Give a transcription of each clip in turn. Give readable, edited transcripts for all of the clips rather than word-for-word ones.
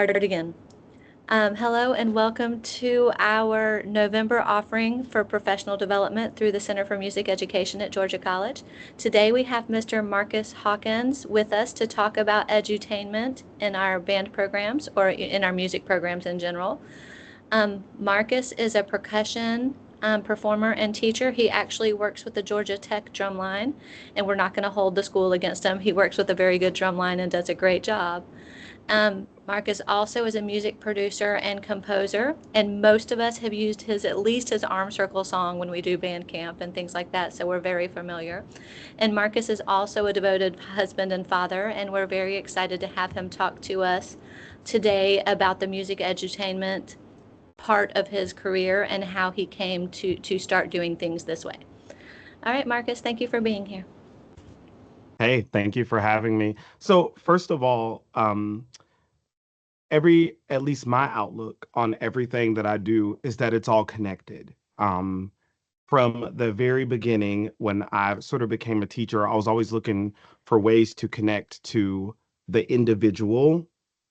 Again. Hello and welcome to our November offering for professional development through the Center for Music Education at Georgia College. Today we have Mr. Marcus Hawkins with us to talk about edutainment in our band programs or in our music programs in general. Marcus is a percussion performer and teacher. He actually works with the Georgia Tech drumline, and we're not going to hold the school against him. He works with a very good drumline and does a great job. Marcus also is a music producer and composer, and most of us have used at least his arm circle song when we do band camp and things like that, so we're very familiar. And Marcus is also a devoted husband and father, and we're very excited to have him talk to us today about the music edutainment part of his career and how he came to start doing things this way. All right, Marcus, thank you for being here. Hey, thank you for having me. So, first of all, at least my outlook on everything that I do is that it's all connected. From the very beginning, when I sort of became a teacher, I was always looking for ways to connect to the individual,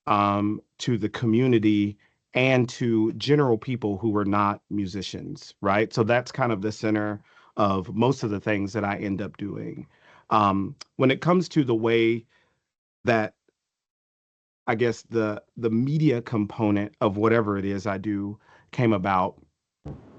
to the community, and to general people who were not musicians, right? So that's kind of the center of most of the things that I end up doing. When it comes to the way that I guess the media component of whatever it is I do came about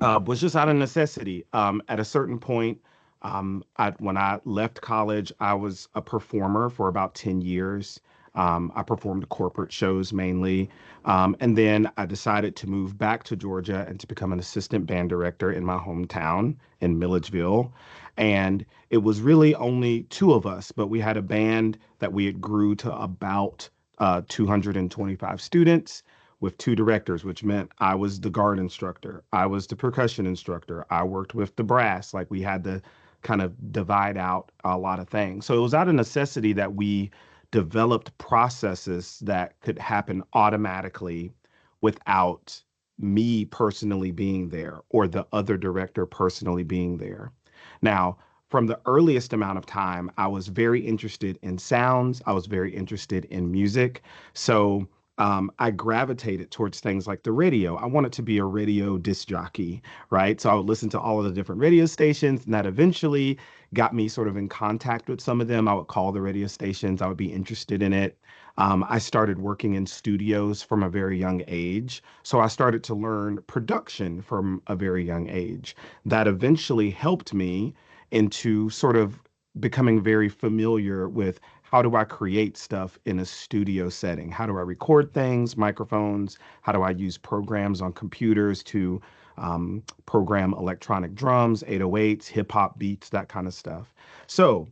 was just out of necessity. At a certain point, when I left college, I was a performer for about 10 years. I performed corporate shows mainly. And then I decided to move back to Georgia and to become an assistant band director in my hometown in Milledgeville. And it was really only two of us, but we had a band that we had grew to about 225 students with two directors, which meant I was the guard instructor, I was the percussion instructor, I worked with the brass. Like we had to kind of divide out a lot of things. So it was out of necessity that we developed processes that could happen automatically without me personally being there or the other director personally being there. Now, from the earliest amount of time, I was very interested in sounds. I was very interested in music. So I gravitated towards things like the radio. I wanted to be a radio disc jockey, right? So I would listen to all of the different radio stations, and that eventually got me sort of in contact with some of them. I would call the radio stations, I would be interested in it. I started working in studios from a very young age. So I started to learn production from a very young age. That eventually helped me into sort of becoming very familiar with how do I create stuff in a studio setting? How do I record things, microphones? How do I use programs on computers to program electronic drums, 808s, hip hop beats, that kind of stuff? So,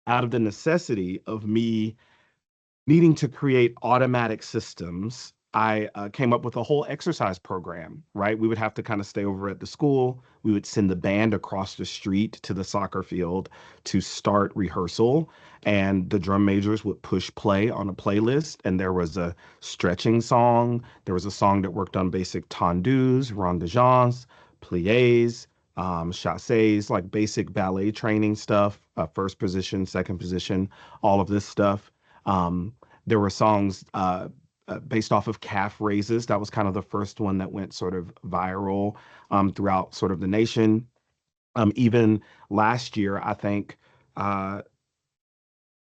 out of the necessity of me needing to create automatic systems, I came up with a whole exercise program, right? We would have to kind of stay over at the school. We would send the band across the street to the soccer field to start rehearsal. And the drum majors would push play on a playlist. And there was a stretching song. There was a song that worked on basic tendus, ronde-de-jambes, pliés, chassés, like basic ballet training stuff, first position, second position, all of this stuff. There were songs based off of calf raises. That was kind of the first one that went sort of viral throughout sort of the nation. Even last year, I think uh,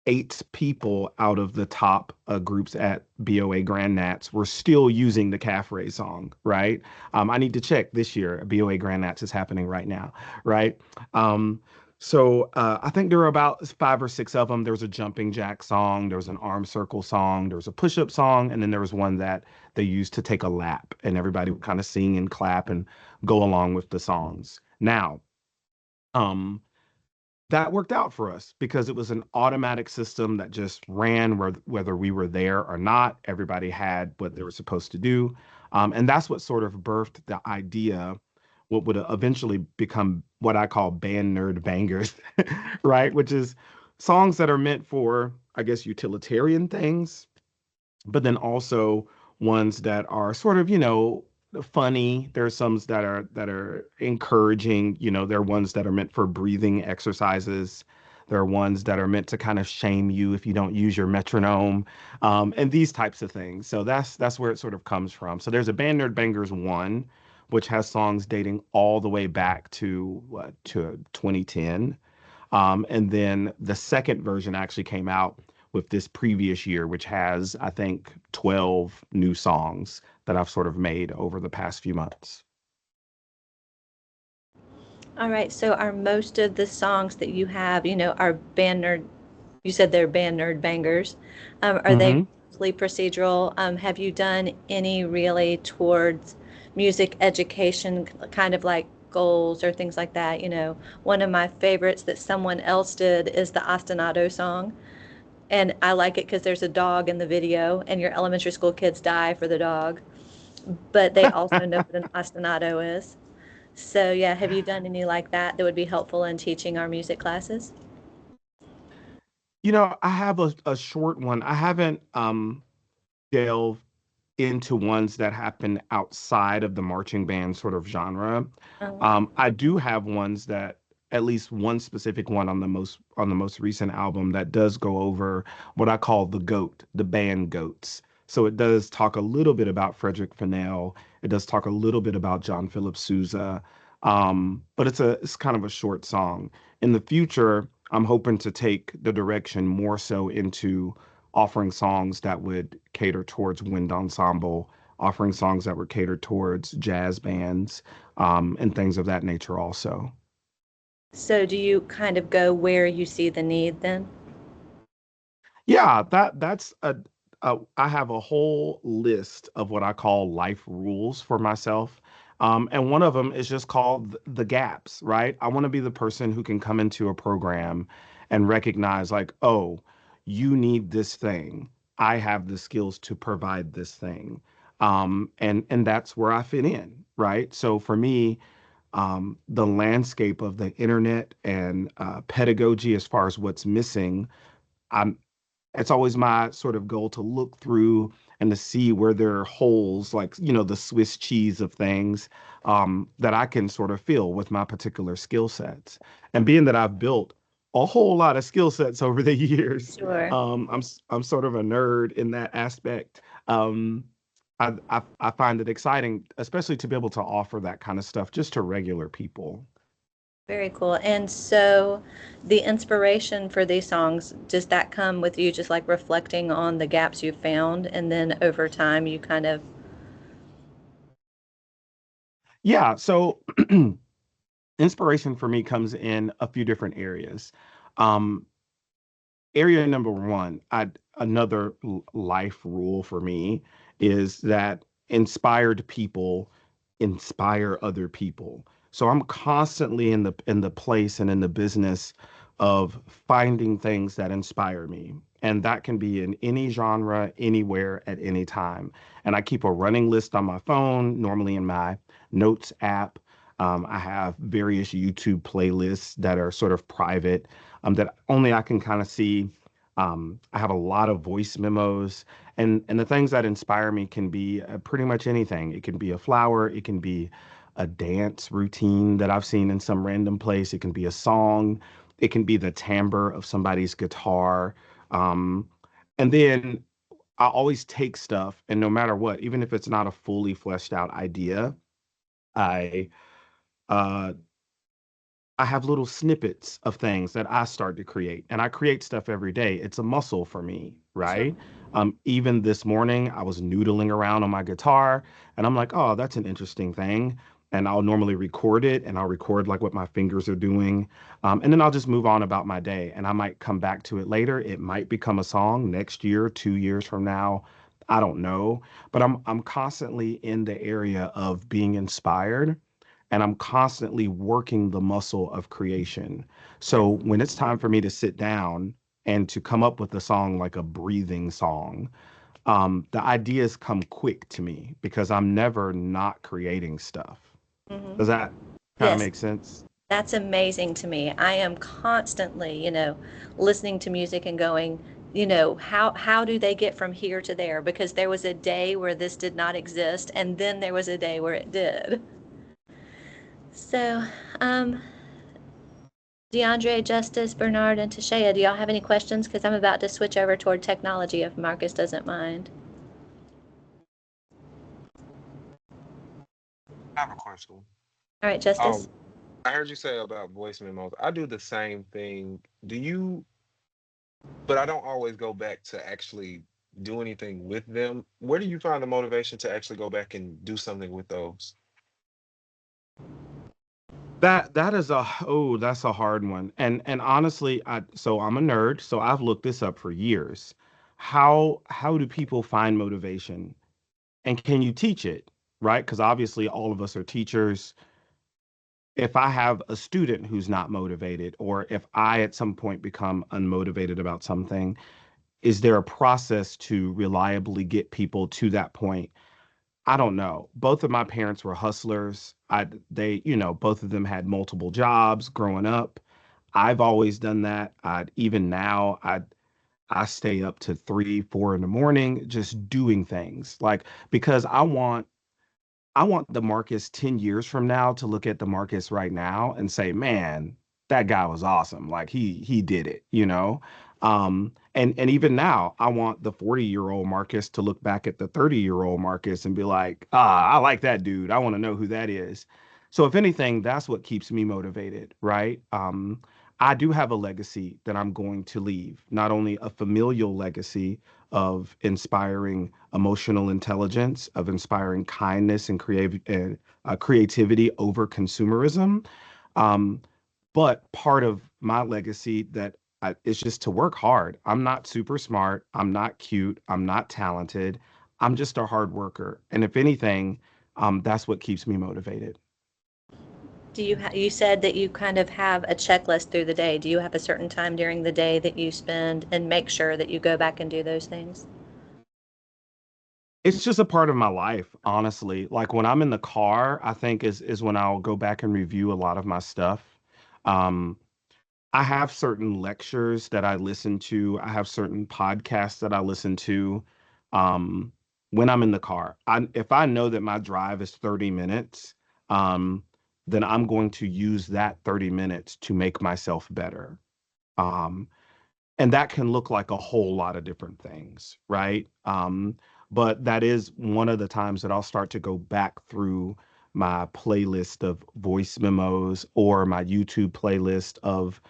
eight people out of the top groups at BOA Grand Nats were still using the calf raise song, right? I need to check this year. BOA Grand Nats is happening right now, right? I think there were about five or six of them. There was a jumping jack song, there was an arm circle song, there was a push up song, and then there was one that they used to take a lap, and everybody would kind of sing and clap and go along with the songs. Now, um, that worked out for us because it was an automatic system that just ran whether we were there or not. Everybody had what they were supposed to do. And that's what sort of birthed the idea, what would eventually become what I call band nerd bangers, right? Which is songs that are meant for, I guess, utilitarian things, but then also ones that are sort of, funny. There are some that are encouraging. There are ones that are meant for breathing exercises. There are ones that are meant to kind of shame you if you don't use your metronome, and these types of things. So that's where it sort of comes from. So there's a Band Nerd Bangers one, which has songs dating all the way back to what, to 2010. And then the second version actually came out with this previous year, which has, I think, 12 new songs that I've sort of made over the past few months. All right, so are most of the songs that you have, are band nerd, you said they're band nerd bangers. Are they Hmm. mostly procedural? Have you done any really towards music education, kind of like goals or things like that? One of my favorites that someone else did is the ostinato song. And I like it because there's a dog in the video, and your elementary school kids die for the dog, but they also know what an ostinato is. So, yeah, have you done any like that that would be helpful in teaching our music classes? I have a short one. I haven't delved into ones that happen outside of the marching band sort of genre. Oh, I do have ones that, at least one specific one on the most recent album, that does go over what I call the band goats. So it does talk a little bit about Frederick Fennell. It does talk a little bit about John Philip Sousa. But it's kind of a short song. In the future, I'm hoping to take the direction more so into offering songs that would cater towards wind ensemble, offering songs that were catered towards jazz bands, and things of that nature also. so do you kind of go where you see the need then? Yeah, that's I have a whole list of what I call life rules for myself. And one of them is just called the gaps, right? I want to be the person who can come into a program and recognize, like, oh, you need this thing. I have the skills to provide this thing. And that's where I fit in, right? So for me, the landscape of the internet and pedagogy, as far as what's missing, I'm it's always my sort of goal to look through and to see where there are holes, like, the Swiss cheese of things, that I can sort of fill with my particular skill sets. And being that I've built a whole lot of skill sets over the years, Sure. I'm sort of a nerd in that aspect. Um, I find it exciting, especially to be able to offer that kind of stuff just to regular people. Very cool. And so the inspiration for these songs, does that come with you just like reflecting on the gaps you found and then over time you kind of Yeah, so inspiration for me comes in a few different areas. Um, Area number one, another life rule for me is that inspired people inspire other people. So I'm constantly in the place and in the business of finding things that inspire me. And that can be in any genre, anywhere, at any time. And I keep a running list on my phone, normally in my notes app. I have various YouTube playlists that are sort of private, that only I can kind of see. I have a lot of voice memos, and the things that inspire me can be pretty much anything. It can be a flower, it can be a dance routine that I've seen in some random place, it can be a song, it can be the timbre of somebody's guitar. Um, and then I always take stuff, and no matter what, even if it's not a fully fleshed out idea, I uh, I have little snippets of things that I start to create, and I create stuff every day. It's a muscle for me, sure. right? Even this morning, I was noodling around on my guitar, and I'm like, oh, that's an interesting thing. And I'll normally record it, and I'll record like what my fingers are doing, and then I'll just move on about my day. And I might come back to it later. It might become a song next year, 2 years from now. I don't know, but I'm constantly in the area of being inspired, and I'm constantly working the muscle of creation. So when it's time for me to sit down and to come up with a song, like a breathing song, the ideas come quick to me because I'm never not creating stuff. Hmm. Does that kind of Yes, make sense? that's amazing to me. I am constantly, listening to music and going, how do they get from here to there? Because there was a day where this did not exist, and then there was a day where it did. So, um, DeAndre, Justice, Bernard, and Tashea, do y'all have any questions? Because I'm about to switch over toward technology if Marcus doesn't mind. I have a question. All right, Justice. Um, I heard you say about voice memos. I do the same thing. Do you, but I don't always go back to actually do anything with them. Where do you find the motivation to actually go back and do something with those? That is a oh, that's a hard one. And honestly, I'm a nerd, so I've looked this up for years. How do people find motivation? And can you teach it? Right? Because obviously all of us are teachers. If I have a student who's not motivated, or if I at some point become unmotivated about something, is there a process to reliably get people to that point? I don't know. Both of my parents were hustlers. Both of them had multiple jobs growing up. I've always done that. Even now, I stay up to 3, 4 in the morning just doing things like because I want the Marcus 10 years from now to look at the Marcus right now and say, man, that guy was awesome. Like he did it, you know? And even now, I want the 40-year-old Marcus to look back at the 30-year-old Marcus and be like, I like that dude. I want to know who that is. So if anything, that's what keeps me motivated, right? I do have a legacy that I'm going to leave, not only a familial legacy of inspiring emotional intelligence, of inspiring kindness and creativity over consumerism. Um, but part of my legacy is just to work hard. I'm not super smart. I'm not cute. I'm not talented. I'm just a hard worker. And if anything, that's what keeps me motivated. You said that you kind of have a checklist through the day. Do you have a certain time during the day that you spend and make sure that you go back and do those things? It's just a part of my life, honestly. Like when I'm in the car, I think is when I'll go back and review a lot of my stuff. Um, I have certain lectures that I listen to. I have certain podcasts that I listen to um, when I'm in the car. If I know that my drive is 30 minutes, um, then I'm going to use that 30 minutes to make myself better. Um, and that can look like a whole lot of different things, right? But that is one of the times that I'll start to go back through my playlist of voice memos or my YouTube playlist of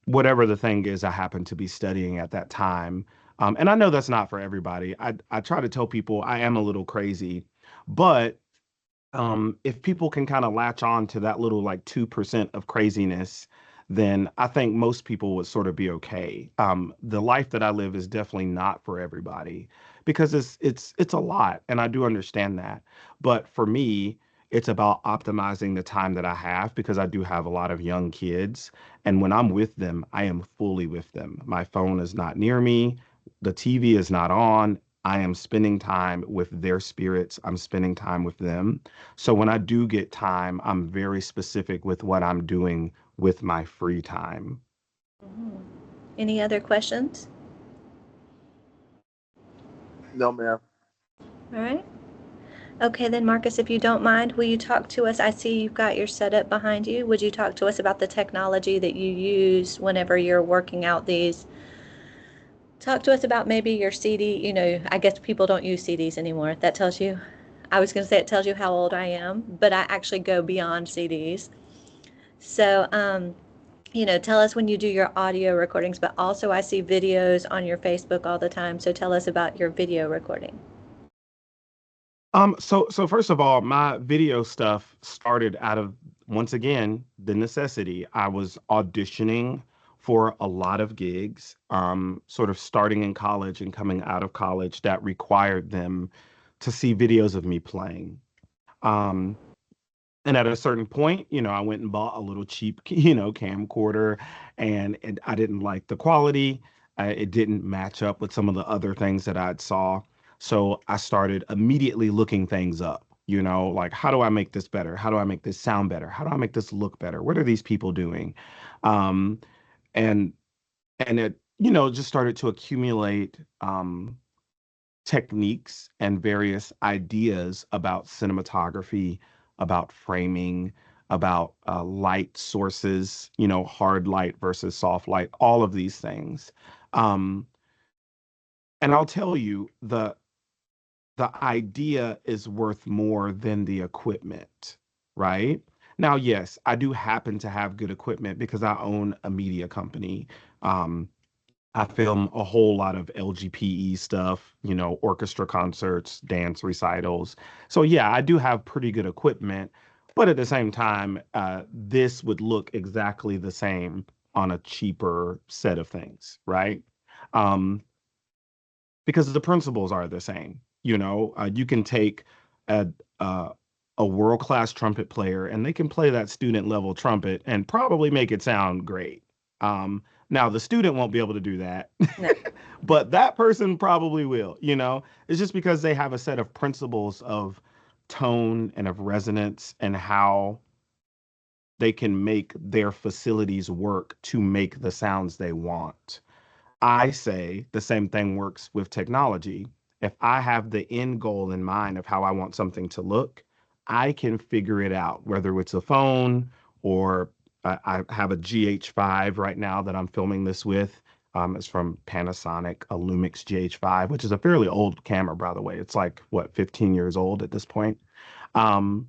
whatever the thing is I happen to be studying at that time. And I know that's not for everybody. I try to tell people I am a little crazy, but if people can kind of latch on to that little like 2% of craziness, then I think most people would sort of be okay. The life that I live is definitely not for everybody because it's a lot, and I do understand that. But for me, it's about optimizing the time that I have because I do have a lot of young kids, and when I'm with them, I am fully with them. My phone is not near me, the TV is not on. I am spending time with their spirits. I'm spending time with them. So when I do get time, I'm very specific with what I'm doing with my free time. Mhm. Any other questions? No, ma'am. All right. Okay, then, Marcus, if you don't mind, will you talk to us? I see you've got your setup behind you. Would you talk to us about the technology that you use whenever you're working out these? Talk to us about maybe your CD. I guess people don't use CDs anymore. That tells you, I was going to say it tells you how old I am, but I actually go beyond CDs. So, tell us when you do your audio recordings, but also I see videos on your Facebook all the time. So tell us about your video recording. So first of all, my video stuff started out of once again the necessity. I was auditioning for a lot of gigs, sort of starting in college and coming out of college that required them to see videos of me playing. Um, And at a certain point, I went and bought a little cheap, camcorder, and I didn't like the quality. It didn't match up with some of the other things that I'd saw. So I started immediately looking things up, like how do I make this better? How do I make this sound better? How do I make this look better? What are these people doing? Um, and and it, just started to accumulate techniques and various ideas about cinematography, about framing, about light sources, hard light versus soft light, all of these things. Um, and I'll tell you, the idea is worth more than the equipment, right? Now, yes, I do happen to have good equipment because I own a media company. Um, I film a whole lot of LGPE stuff, orchestra concerts, dance recitals. So, yeah, I do have pretty good equipment. But at the same time, this would look exactly the same on a cheaper set of things, right? Um, because the principles are the same. You can take a a, a world class trumpet player and they can play that student level trumpet and probably make it sound great. Now the student won't be able to do that, No. but that person probably will. It's just because they have a set of principles of tone and of resonance and how they can make their facilities work to make the sounds they want. I say the same thing works with technology. If I have the end goal in mind of how I want something to look, I can figure it out, whether it's a phone or I have a GH5 right now that I'm filming this with. It's from Panasonic, a Lumix GH5, which is a fairly old camera, by the way. It's like, what, 15 years old at this point. Um,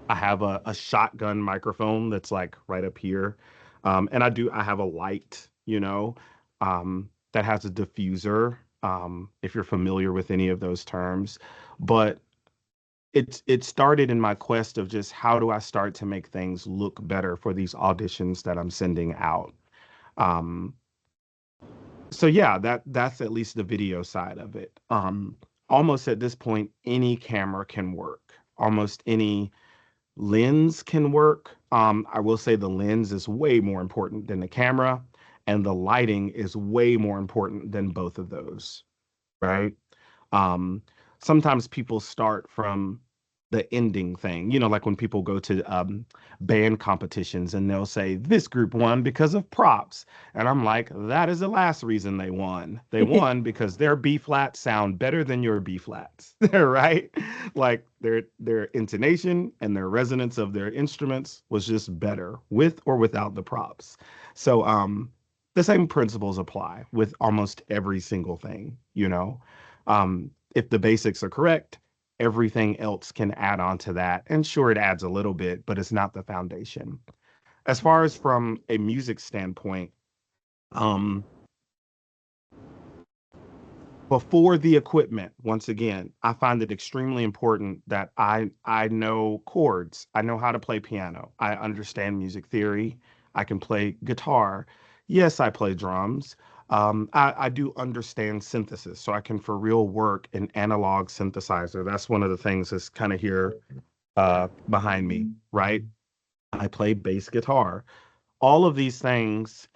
I have a shotgun microphone that's like right up here. And I have a light, that has a diffuser, if you're familiar with any of those terms. But it started in my quest of just how do I start to make things look better for these auditions that I'm sending out. Um, so yeah, that's at least the video side of it. Almost at this point, any camera can work. Almost any lens can work. I will say the lens is way more important than the camera, and the lighting is way more important than both of those, right? Um, Sometimes people start from the ending thing, like when people go to band competitions and they'll say this group won because of props. And I'm like, that is the last reason they won. They won because their B flats sound better than your B flats, right? Like their intonation and their resonance of their instruments was just better with or without the props. So the same principles apply with almost every single thing. If the basics are correct, everything else can add on to that. And sure, it adds a little bit, but it's not the foundation. As far as from a music standpoint, um, before the equipment, once again, I find it extremely important that I know chords. I know how to play piano. I understand music theory. I can play guitar. Yes, I play drums. I do understand synthesis, so I can for real work an analog synthesizer. That's one of the things that's kind of here behind me, right? I play bass guitar. All of these things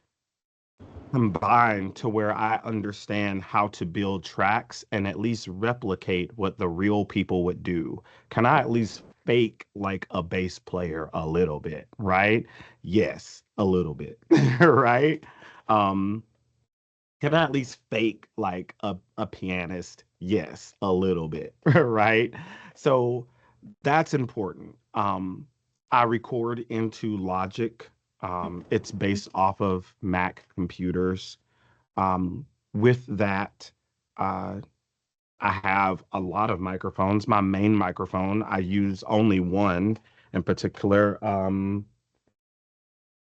combined to where I understand how to build tracks and at least replicate what the real people would do. Can I at least fake like a bass player a little bit, right? Yes, a little bit, right? Um, can I at least fake like a pianist? Yes, a little bit, right? So that's important. I record into Logic. It's based off of Mac computers. With that, uh, I have a lot of microphones. My main microphone, I use only one in particular.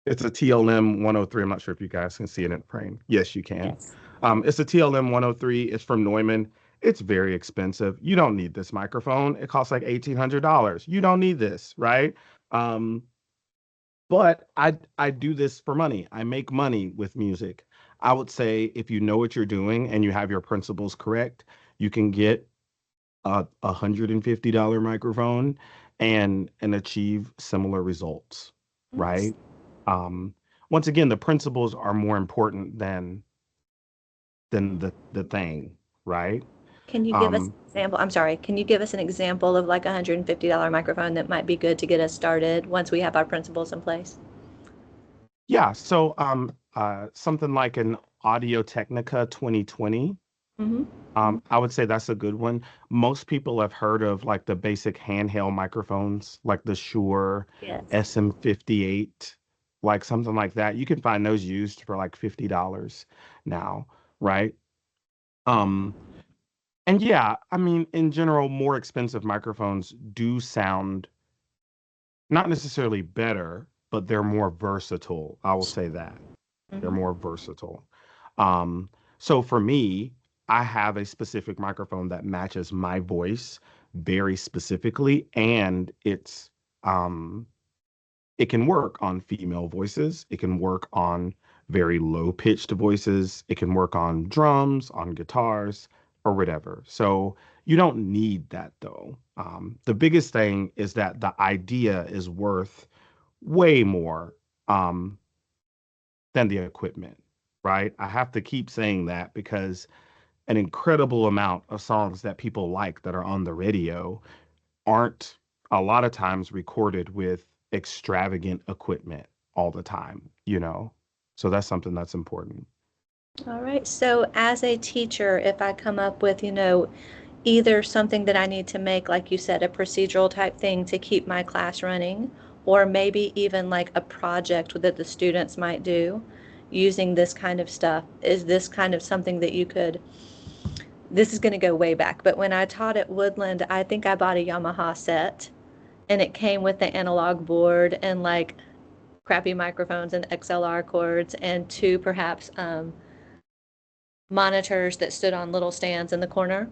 It's a TLM 103. I'm not sure if you guys can see it in frame. Yes, you can. Yes. It's a TLM 103. It's from Neumann. It's very expensive. You don't need this microphone. It costs like $1,800. You don't need this, right? Um, but I do this for money. I make money with music. I would say if you know what you're doing and you have your principles correct, you can get a $150 microphone and achieve similar results, Yes. right? Um, Once again, the principles are more important than the thing, right? Can you give us Um, an example? I'm sorry. Can you give us an example of like a $150 microphone that might be good to get us started once we have our principles in place? yeah, so something like an Audio Technica 2020. Mm-hmm. I would say that's a good one. Most people have heard of like the basic handheld microphones, like the Shure Yes. SM58, like something like that. You can find those used for like $50 now, right? Um, and yeah, I mean, in general, more expensive microphones do sound not necessarily better, but they're more versatile. I will say that. They're Mm-hmm. more versatile. Um, so for me, I have a specific microphone that matches my voice very specifically, and um, it can work on female voices. It can work on very low pitched voices. It can work on drums, on guitars, or whatever. So you don't need that though. The biggest thing is that the idea is worth way more um, than the equipment, right? I have to keep saying that because an incredible amount of songs that people like that are on the radio aren't a lot of times recorded with extravagant equipment all the time, you know? So that's something that's important. All right. So as a teacher, if I come up with, either something that I need to make, like you said, a procedural type thing to keep my class running, or maybe even like a project that the students might do using this kind of stuff, is this kind of something that you could? This is going to go way back, but when I taught at Woodland, I think I bought a Yamaha set and it came with the analog board and like crappy microphones and XLR cords and two perhaps monitors that stood on little stands in the corner.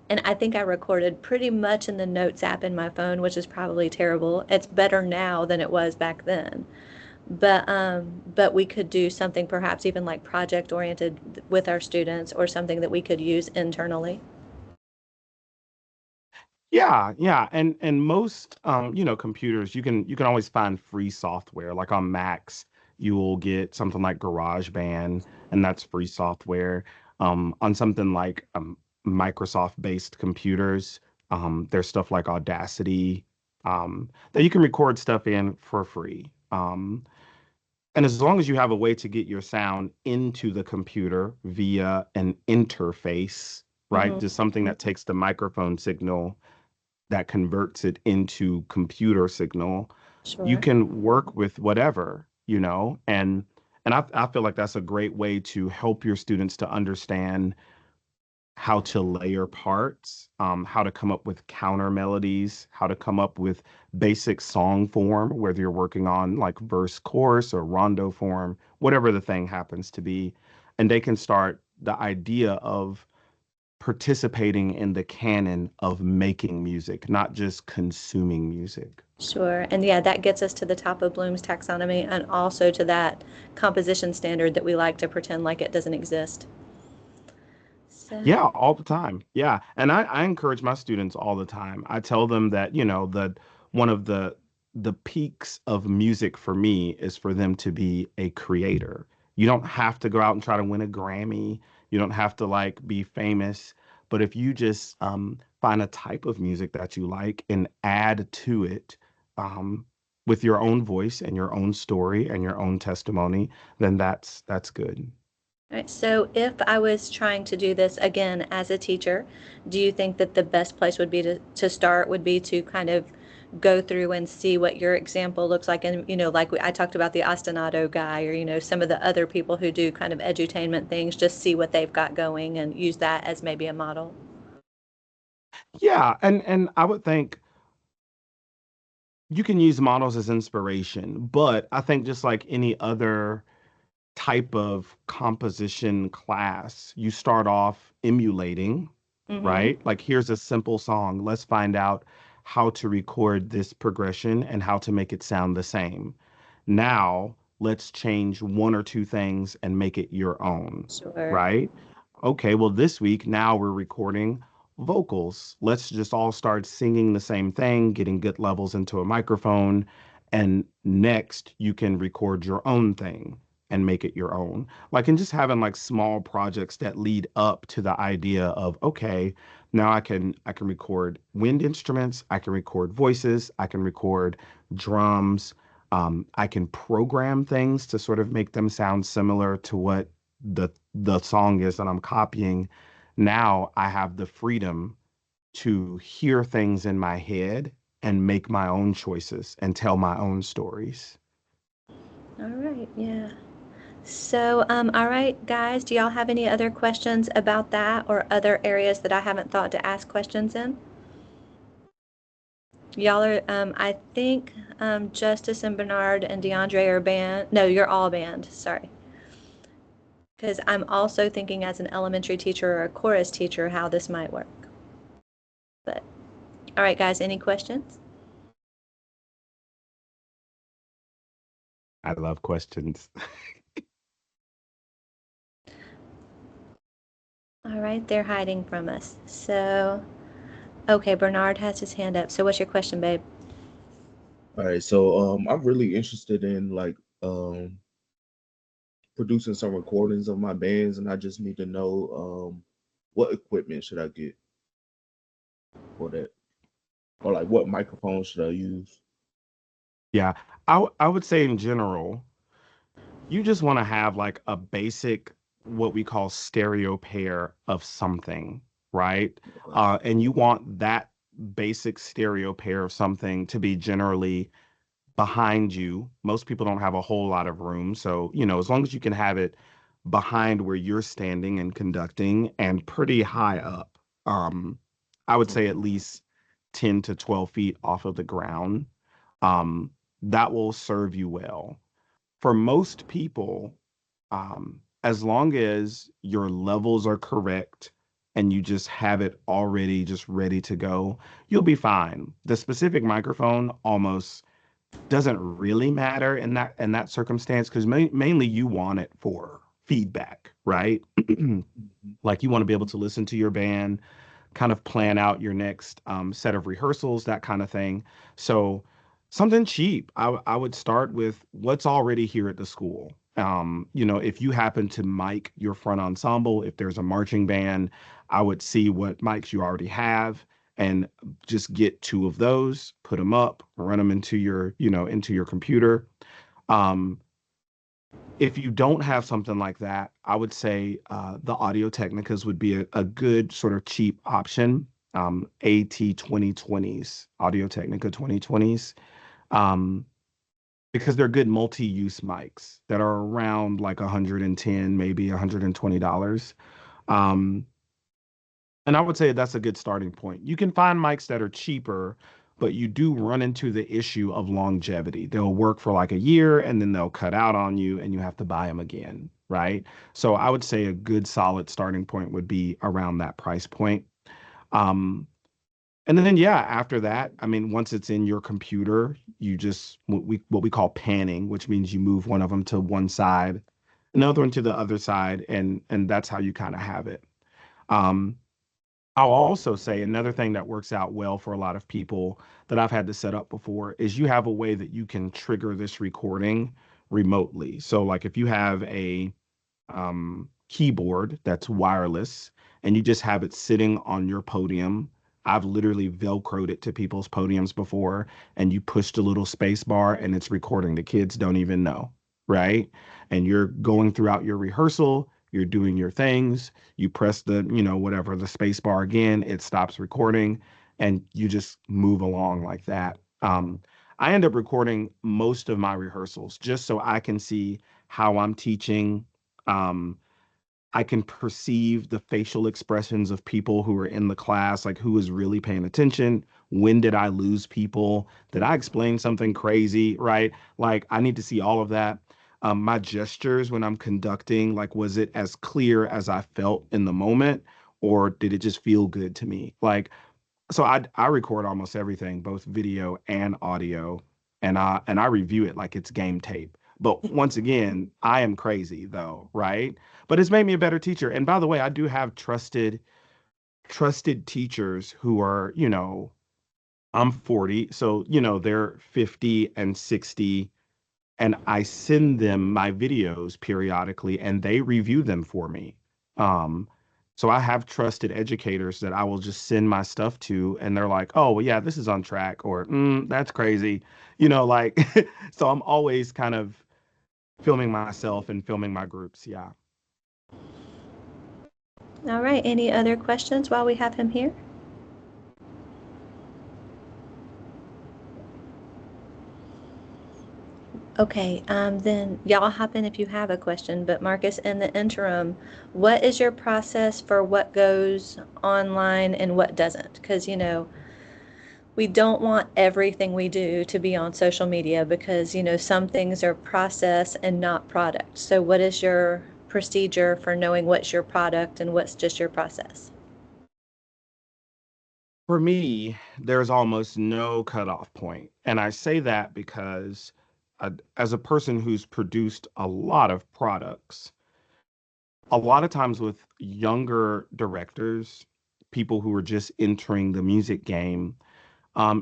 And I think I recorded pretty much in the Notes app in my phone, which is probably terrible. It's better now than it was back then. But we could do something perhaps even like project oriented with our students or something that we could use internally. Yeah, yeah, and most computers you can always find free software. Like on Macs, you will get something like GarageBand, and that's free software. On something like Microsoft-based computers, there's stuff like Audacity that you can record stuff in for free. And as long as you have a way to get your sound into the computer via an interface, right? Mm-hmm. Just something that takes the microphone signal that converts it into computer signal, you Sure. can work with whatever, and I feel like that's a great way to help your students to understand how to layer parts, how to come up with counter melodies, how to come up with basic song form, whether you're working on like verse chorus or rondo form, whatever the thing happens to be. And they can start the idea of participating in the canon of making music, not just consuming music. Sure. And yeah, that gets us to the top of Bloom's taxonomy and also to that composition standard that we like to pretend like it doesn't exist. So, Yeah, all the time. Yeah. And I encourage my students all the time. I tell them that, that one of the peaks of music for me is for them to be a creator. You don't have to go out and try to win a Grammy. You don't have to like be famous. But if you just find a type of music that you like and add to it um, with your own voice and your own story and your own testimony, then that's good. all right, so if I was trying to do this again as a teacher, do you think that the best place would be to start would be to kind of go through and see what your example looks like? And, like I talked about the ostinato guy or, some of the other people who do kind of edutainment things, just see what they've got going and use that as maybe a model. Yeah, and I would think you can use models as inspiration, but I think just like any other type of composition class, you start off emulating, Mm-hmm. right? Like, here's a simple song. Let's find out how to record this progression and how to make it sound the same. Now, let's change one or two things and make it your own, Sure. right? Okay, well, this week, now we're recording vocals. Let's just all start singing the same thing, getting good levels into a microphone. And next, you can record your own thing and make it your own. Like, and just having like small projects that lead up to the idea of, okay, now I can record wind instruments, I can record voices, I can record drums. I can program things to sort of make them sound similar to what the song is that I'm copying. Now I have the freedom to hear things in my head and make my own choices and tell my own stories. All right, yeah. So, all right, guys, do y'all have any other questions about that or other areas that I haven't thought to ask questions in? Y'all are, I think, Justice and Bernard and DeAndre are banned. No, you're all banned. Sorry. Because I'm also thinking as an elementary teacher or a chorus teacher how this might work. But, all right, guys, any questions? I love questions. All right, they're hiding from us. So, okay, Bernard has his hand up. So, what's your question, babe? All right, so I'm really interested in like producing some recordings of my bands, and I just need to know what equipment should I get for that, or like what microphone should I use? Yeah, I would say in general, you just want to have like a basic, what we call stereo pair of something, right? Okay. And you want that basic stereo pair of something to be generally behind you. Most people don't have a whole lot of room. So, as long as you can have it behind where you're standing and conducting and pretty high up, um, I would say at Okay. least 10 to 12 feet off of the ground, um, that will serve you well. For most people, as long as your levels are correct and you just have it already just ready to go, you'll be fine. The specific microphone almost doesn't really matter in that circumstance because mainly you want it for feedback, right? Mhm. Like you want to be able to listen to your band, kind of plan out your next set of rehearsals, that kind of thing. So something cheap. I would start with what's already here at the school. If you happen to mic your front ensemble, if there's a marching band, I would see what mics you already have and just get two of those, put them up, run them into your computer. Um, if you don't have something like that, I would say the Audio Technicas would be a good sort of cheap option. AT 2020s, Audio Technica 2020s, um, because they're good multi-use mics that are around like 110, maybe $120. Um, and I would say that's a good starting point. You can find mics that are cheaper, but you do run into the issue of longevity. They'll work for like a year and then they'll cut out on you and you have to buy them again, right? So I would say a good solid starting point would be around that price point. Um, and then yeah, after that, I mean, once it's in your computer, you just what we call panning, which means you move one of them to one side, another one to the other side, and that's how you kind of have it. Um, I'll also say another thing that works out well for a lot of people that I've had to set up before is you have a way that you can trigger this recording remotely. So, like if you have a keyboard that's wireless and you just have it sitting on your podium. I've literally Velcroed it to people's podiums before, and you push the little space bar and it's recording. The kids don't even know, right? And you're going throughout your rehearsal, you're doing your things, you press whatever, the space bar again, it stops recording, and you just move along like that. I end up recording most of my rehearsals just so I can see how I'm teaching. um, I can perceive the facial expressions of people who are in the class, like who is really paying attention. When did I lose people? Did I explain something crazy? Right? Like, I need to see all of that. My gestures when I'm conducting, like, was it as clear as I felt in the moment, or did it just feel good to me? Like, so I record almost everything, both video and audio, and I review it like it's game tape. But once again, I am crazy though, right? But it's made me a better teacher. And by the way, I do have trusted teachers who are, I'm 40, so they're 50 and 60, and I send them my videos periodically and they review them for me. Um, so I have trusted educators that I will just send my stuff to and they're like, "Oh, well, yeah, this is on track," or "That's crazy." Like so I'm always kind of filming myself and filming my groups. Yeah. All right, any other questions while we have him here? Okay, then y'all hop in if you have a question. But Marcus, in the interim, what is your process for what goes online and what doesn't? Because, we don't want everything we do to be on social media because, some things are process and not product. So what is your procedure for knowing what's your product and what's just your process? For me, there's almost no cutoff point. And I say that because as a person who's produced a lot of products, a lot of times with younger directors, people who are just entering the music game,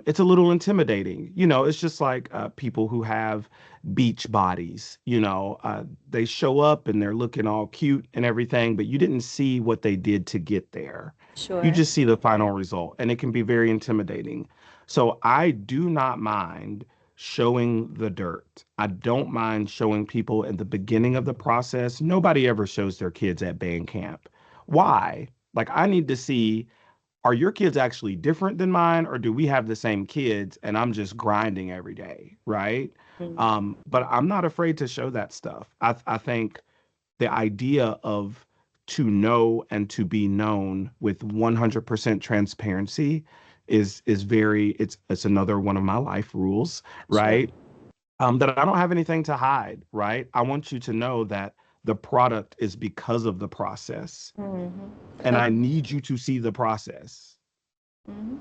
it's a little intimidating. It's just like people who have beach bodies. They show up and they're looking all cute and everything, but you didn't see what they did to get there. You Sure. just see the final result, and it can be very intimidating. So I do not mind showing the dirt. I don't mind showing people in the beginning of the process. Nobody ever shows their kids at band camp. Why? Like, I need to see, are your kids actually different than mine, or do we have the same kids and I'm just grinding every day, right? Mm. But I'm not afraid to show that stuff. I think the idea of to know and to be known with 100% transparency is very, it's another one of my life rules, Sure. right? That I don't have anything to hide, right? I want you to know that the product is because of the process, Hmm. and I Okay. need you to see the process. Hmm.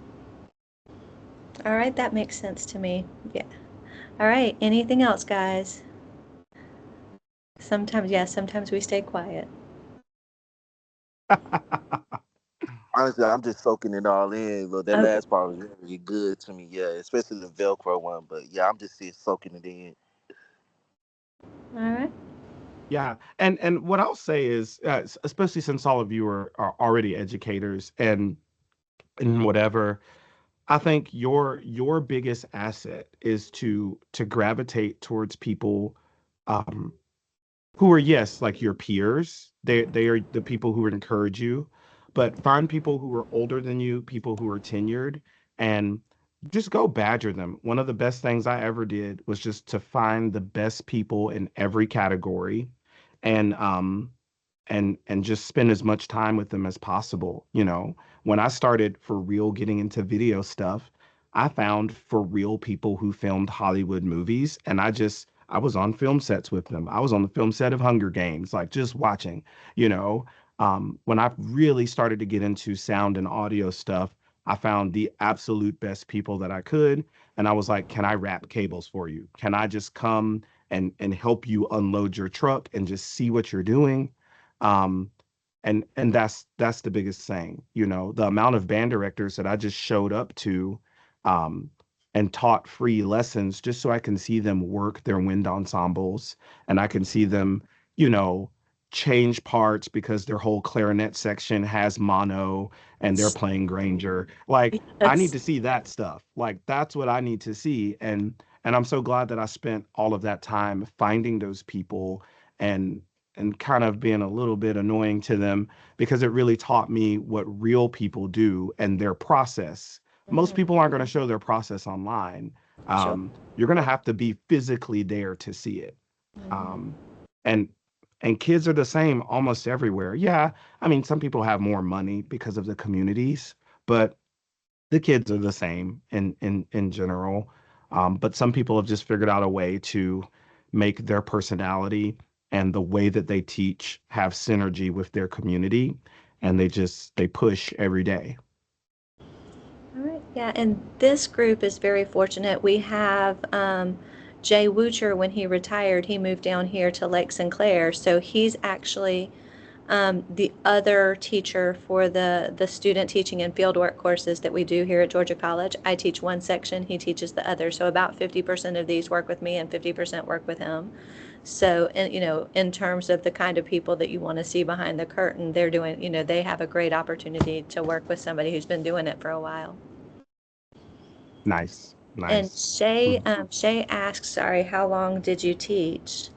All right, that makes sense to me. Yeah. All right, anything else, guys? Sometimes, yeah, sometimes we stay quiet. Honestly, I'm just soaking it all in. But that Okay. last part was very good to me. Yeah, especially the Velcro one. But yeah, I'm just here soaking it in. All right. Yeah, and what I'll say is, especially since all of you are already educators and whatever, I think your biggest asset is to gravitate towards people, um, who are, yes, like your peers. They are the people who would encourage you, but find people who are older than you, people who are tenured, and just go badger them. One of the best things I ever did was just to find the best people in every category, and and just spend as much time with them as possible. When I started for real getting into video stuff, I found for real people who filmed Hollywood movies, and I was on film sets with them. I was on the film set of Hunger Games, like just watching. you know when I really started to get into sound and audio stuff, I found the absolute best people that I could, and I was like, can I wrap cables for you? Can I just come and help you unload your truck and just see what you're doing? um and that's the biggest thing. The amount of band directors that I just showed up to, um and taught free lessons just so I can see them work their wind ensembles, and I can see them, you know change parts because their whole clarinet section has mono and they're playing Granger. Like, I need That's to see that stuff. Like, that's what I need to see. And I'm so glad that I spent all of that time finding those people, and kind of being a little bit annoying to them, because it really taught me what real people do and their process. Most mhm, people aren't going to show their process online. sure. You're going to have to be physically there to see it. Mhm. Um, and and kids are the same almost everywhere. Yeah, I mean, some people have more money because of the communities, but the kids are the same in general. But some people have just figured out a way to make their personality and the way that they teach have synergy with their community, and they push every day. All right. Yeah, and this group is very fortunate. We have Jay Woocher, when he retired, he moved down here to Lake Sinclair. So he's actually the other teacher for the student teaching and fieldwork courses that we do here at Georgia College. I teach one section, he teaches the other. So about 50% of these work with me and 50% work with him. So, in terms of the kind of people that you want to see behind the curtain, they're doing, they have a great opportunity to work with somebody who's been doing it for a while. Nice, And nice. Shay, Mhm. Shay asks, sorry, how long did you teach?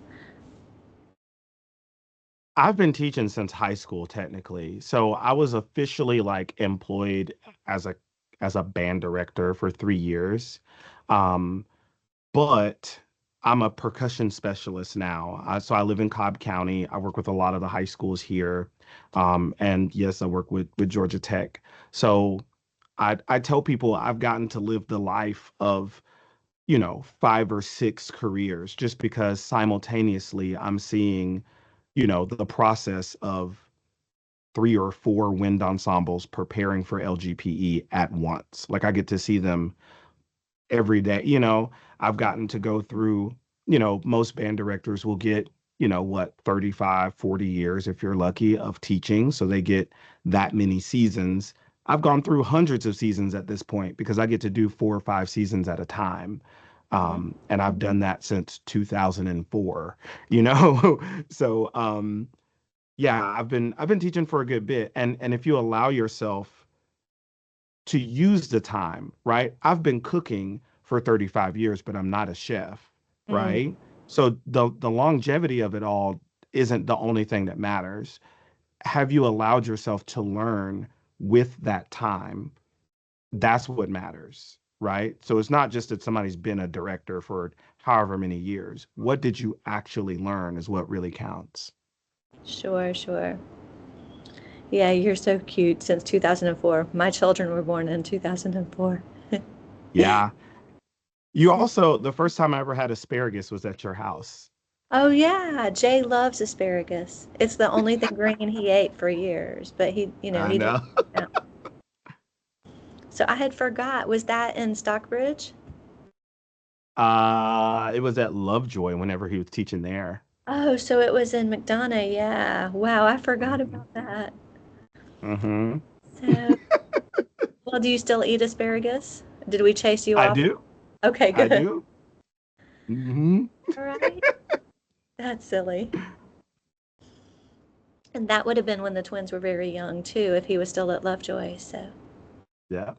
I've been teaching since high school technically. So I was officially like employed as a band director for 3 years. Um but I'm a percussion specialist now. So I live in Cobb County. I work with a lot of the high schools here. And yes, I work with Georgia Tech. So I tell people I've gotten to live the life of, 5 or 6 careers just because simultaneously I'm seeing, the process of 3 or 4 wind ensembles preparing for LGPE at once. Like I get to see them every day. I've gotten to go through, most band directors will get, 35, 40 years if you're lucky of teaching. So they get that many seasons. I've gone through hundreds of seasons at this point because I get to do 4 or 5 seasons at a time. Mhm. And I've done that since 2004, you know? So, yeah, I've been teaching for a good bit. And if you allow yourself to use the time, right? I've been cooking for 35 years, but I'm not a chef, Mm, right? So the longevity of it all isn't the only thing that matters. Have you allowed yourself to learn with that time? That's what matters, right? So it's not just that somebody's been a director for however many years. What did you actually learn is what really counts. sure, sure. Yeah, you're so cute since 2004. My children were born in 2004. Yeah. You also, the first time I ever had asparagus was at your house. Oh yeah, Jay loves asparagus. It's the only thing green he ate for years, but I he didn't. know. Yeah. So I had forgot. Was that in Stockbridge? It was at Lovejoy whenever he was teaching there. Oh, so it was in McDonough. Yeah. Wow, I forgot Hmm. about that. Hmm. So, well, do you still eat asparagus? Did we chase you I off? do. Okay, I good. do. Hmm. All right. That's silly. And that would have been when the twins were very young too, if he was still at Lovejoy. So, Yeah.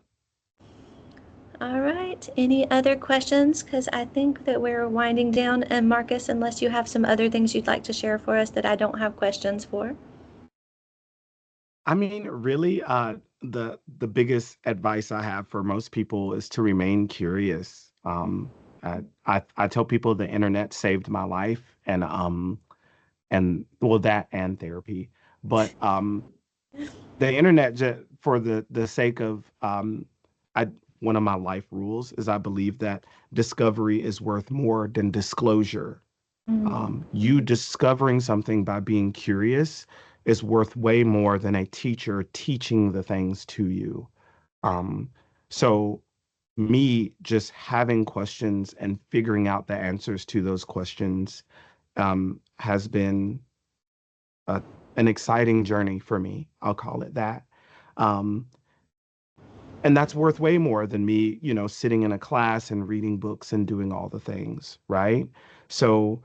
all right. Any other questions? Because I think that we're winding down. And Marcus, unless you have some other things you'd like to share for us that I don't have questions for. I mean, really, the biggest advice I have for most people is to remain curious. I tell people the internet saved my life, and well, that and therapy, but the internet for the sake of I one of my life rules is I believe that discovery is worth more than disclosure. Mm, You discovering something by being curious is worth way more than a teacher teaching the things to you. Um, so me just having questions and figuring out the answers to those questions has been a, an exciting journey for me. I'll call it that. Um, and that's worth way more than me, sitting in a class and reading books and doing all the things, right? So,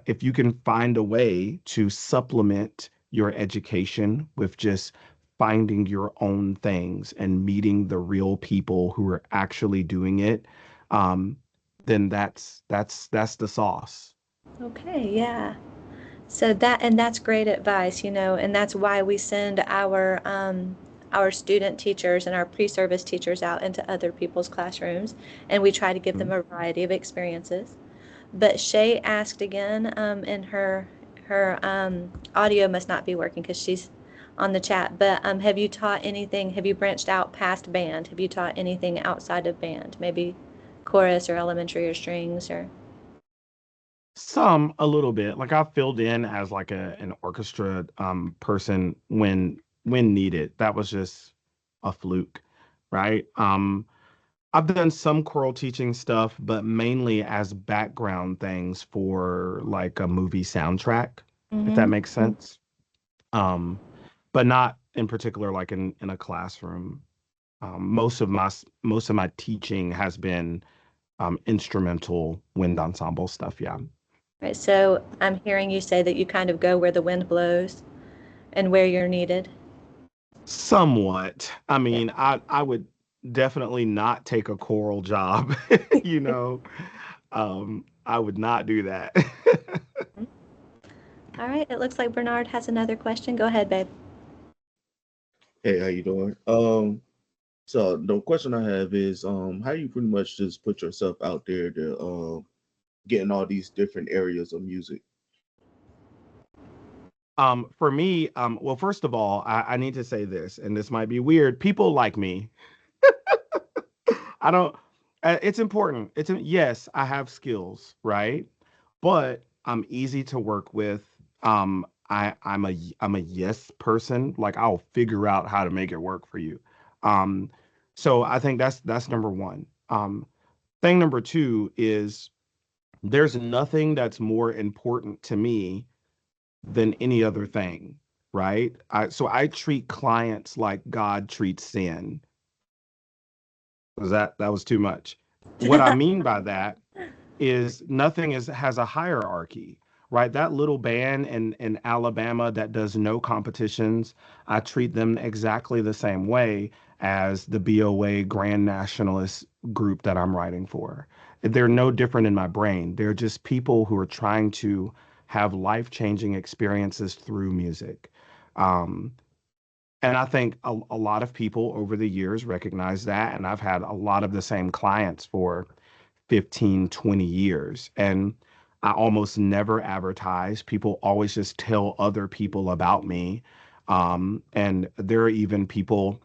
if you can find a way to supplement your education with just finding your own things and meeting the real people who are actually doing it, um, then that's the sauce. okay, yeah. So that's great advice, and that's why we send our student teachers and our pre-service teachers out into other people's classrooms, and we try to give them Mhm. a variety of experiences. But Shay asked again, and her audio must not be working because she's on the chat. But have you taught anything? Have you branched out past band? Have you taught anything outside of band? Maybe chorus or elementary or strings or. Some a little bit. Like I filled in as like an orchestra person when needed. That was just a fluke, right? I've done some choral teaching stuff, but mainly as background things for like a movie soundtrack, if that Mm-hmm. makes sense. Um, but not in particular like in a classroom. Most of my teaching has been instrumental wind ensemble stuff. Yeah. Right. So I'm hearing you say that you kind of go where the wind blows and where you're needed. Somewhat. I Yeah. mean, I would definitely not take a choral job, you know. I would not do that. All right, it looks like Bernard has another question. Go ahead, babe. Hey, how you doing? So the question I have is, how you pretty much just put yourself out there to get in all these different areas of music? For me, well, first of all, I need to say this, and this might be weird. People like me. I don't. It's important. Yes, I have skills, right? But I'm easy to work with. I'm a yes person. Like I'll figure out how to make it work for you. Um, so I think that's number one. Thing number two is there's nothing that's more important to me than any other thing, right? So I treat clients like God treats sin. That was too much? What I mean by that is nothing is has a hierarchy, right? That little band in Alabama that does no competitions, I treat them exactly the same way as the BOA Grand Nationalist group that I'm writing for. They're no different in my brain. They're just people who are trying to have life-changing experiences through music. Um, and I think a lot of people over the years recognize that. And I've had a lot of the same clients for 15, 20 years. And I almost never advertise. People always just tell other people about me. And there are even people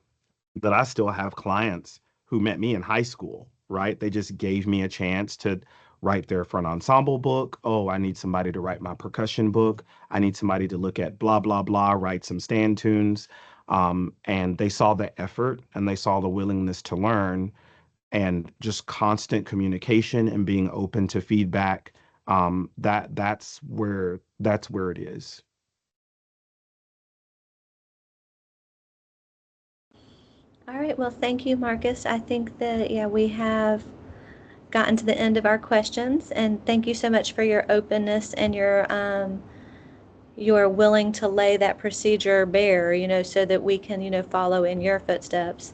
that I still have clients who met me in high school, right? They just gave me a chance to write their front ensemble book. Oh, I need somebody to write my percussion book. I need somebody to look at blah, blah, blah, write some stand tunes. And they saw the effort and they saw the willingness to learn and just constant communication and being open to feedback. That's where it is. All right, well, thank you, Marcus. I think that, yeah, we have gotten to the end of our questions, and thank you so much for your openness and your willing to lay that procedure bare, so that we can, follow in your footsteps.